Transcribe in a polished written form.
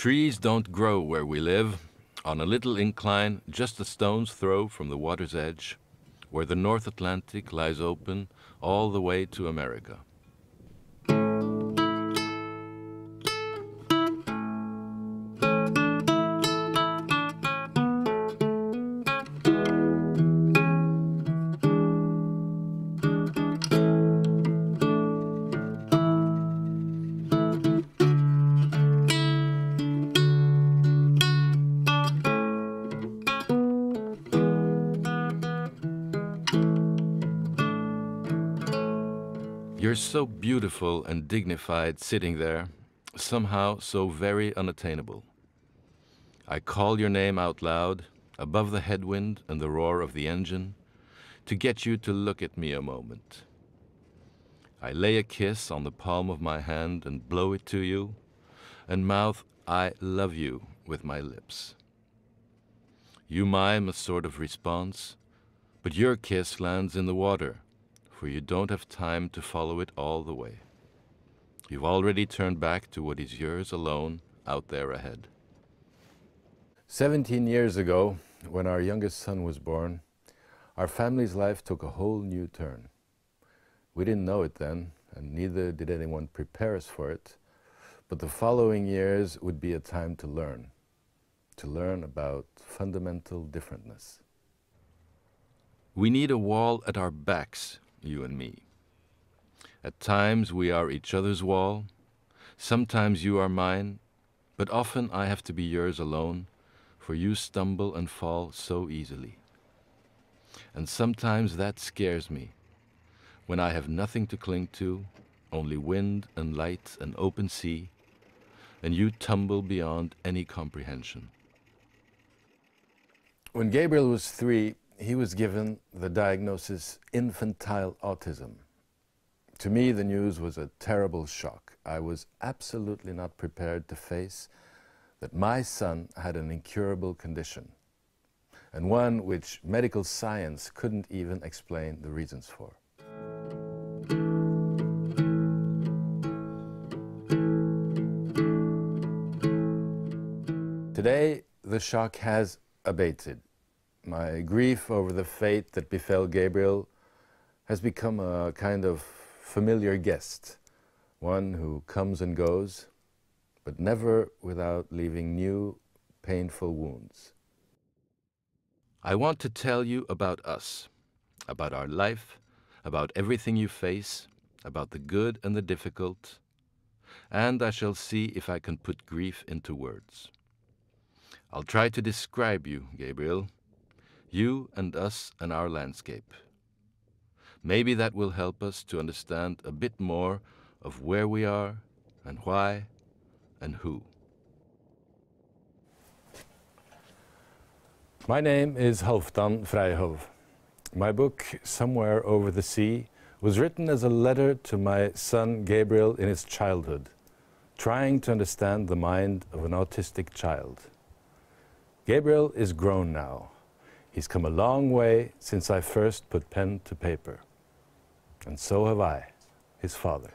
Trees don't grow where we live, on a little incline just a stone's throw from the water's edge, where the North Atlantic lies open all the way to America. You're so beautiful and dignified sitting there, somehow so very unattainable. I call your name out loud, above the headwind and the roar of the engine, to get you to look at me a moment. I lay a kiss on the palm of my hand and blow it to you, and mouth "I love you" with my lips. You mime a sort of response, but your kiss lands in the water, for you don't have time to follow it all the way. You've already turned back to what is yours alone out there ahead. 17 years ago, when our youngest son was born, our family's life took a whole new turn. We didn't know it then, and neither did anyone prepare us for it, but the following years would be a time to learn about fundamental differentness. We need a wall at our backs, you and me. At times we are each other's wall, sometimes you are mine, but often I have to be yours alone, for you stumble and fall so easily. And sometimes that scares me, when I have nothing to cling to, only wind and light and open sea, and you tumble beyond any comprehension. When Gabriel was 3, he was given the diagnosis infantile autism. To me, the news was a terrible shock. I was absolutely not prepared to face that my son had an incurable condition, and one which medical science couldn't even explain the reasons for. Today, the shock has abated. My grief over the fate that befell Gabriel has become a kind of familiar guest, one who comes and goes, but never without leaving new, painful wounds. I want to tell you about us, about our life, about everything you face, about the good and the difficult, and I shall see if I can put grief into words. I'll try to describe you, Gabriel, you and us and our landscape. Maybe that will help us to understand a bit more of where we are and why and who. My name is Halfdan Freihow. My book, Somewhere Over the Sea, was written as a letter to my son Gabriel in his childhood, trying to understand the mind of an autistic child. Gabriel is grown now. He's come a long way since I first put pen to paper. And so have I, his father.